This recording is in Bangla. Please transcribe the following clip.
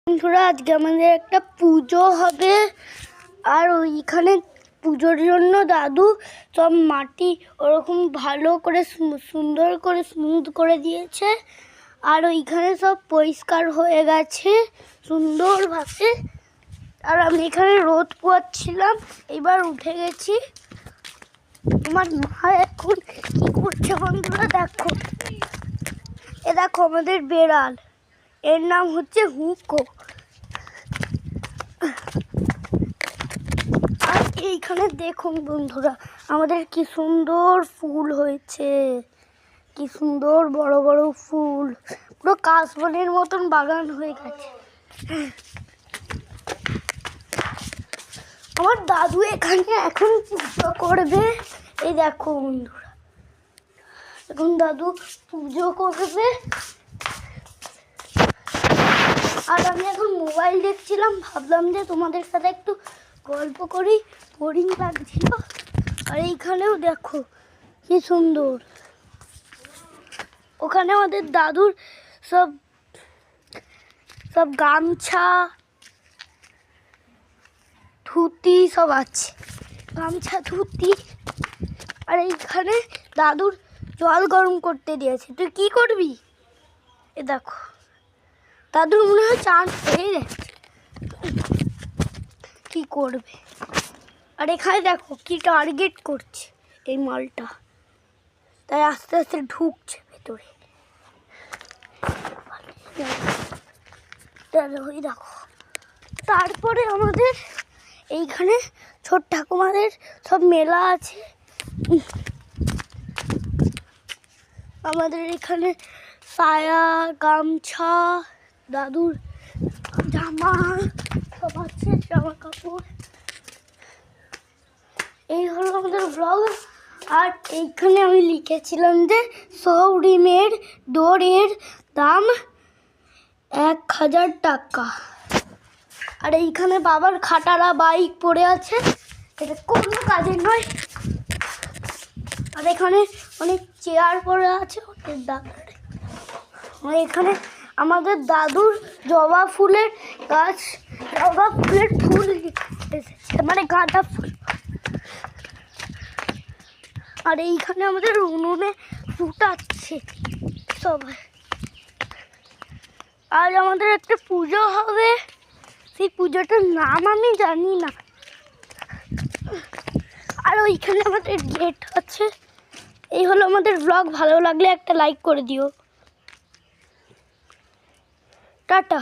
বন্ধুরা, আজকে আমাদের একটা পুজো হবে। আর ওইখানে পুজোর জন্য দাদু সব মাটি ওরকম ভালো করে সুন্দর করে স্মুথ করে দিয়েছে। আর ওইখানে সব পরিষ্কার হয়ে গেছে সুন্দরভাবে। আর আমি এখানে রোদ পোয়াচ্ছিলাম, এবার উঠে গেছি। আমার মা এখন কি করছে বন্ধুরা দেখো। এ দেখো আমাদের বেড়াল, এর নাম হচ্ছে হুঁকো। আর এইখানে দেখুন বন্ধুরা, আমাদের কি সুন্দর ফুল হয়েছে, কি সুন্দর বড় বড় ফুল, পুরো কাশবনের মতন বাগান হয়ে গেছে। আমার দাদু এখানে এখন পুজো করবে। এই দেখো বন্ধুরা, এখন দাদু পুজো করবে। আর আমি এখন মোবাইল দেখছিলাম, ভাবলাম যে তোমাদের সাথে একটু গল্প করি, বোরিং লাগছিল। আর এইখানেও দেখো কি সুন্দর, ওখানে আমাদের দাদুর সব সব গামছা ধুতি সব আছে, গামছা ধুতি। আর এইখানে দাদুর জল গরম করতে দিয়েছে। তুই কি করবি? এ দেখো দাদুর মনে হয় চান্স পেয়ে গেছে, কি করবে। আর এখানে দেখো কি টার্গেট করছে এই মালটা, তাই আস্তে আস্তে ঢুকছে ভেতরে। ওই দেখো, তারপরে আমাদের এইখানে ছোট ঠাকুমাদের সব মেলা আছে। আমাদের এখানে সায়া গামছা দাদুর জামা সব আছে, জামা কাপড়। এই হলো আমাদের ব্লগ। আর এইখানে আমি লিখেছিলাম যে শোরুমের দোরের দাম 1000 টাকা। আর এইখানে বাবার খাটারা বাইক পড়ে আছে, এটা কোনো কাজের নয়। আর এখানে অনেক চেয়ার পড়ে আছে অনেক দাদুর। আর এখানে আমাদের দাদুর জবা ফুলের গাছ, জবা ফুলের ফুল এসেছে, মানে গাঁদা ফুল। আর এইখানে আমাদের উনুনে ফুটাচ্ছে সবাই। আজ আমাদের একটা পুজো হবে, সেই পুজোটার নাম আমি জানি না। আর ওইখানে আমাদের গেট আছে। এই হলো আমাদের ব্লগ, ভালো লাগলে একটা লাইক করে দিও। টাটা।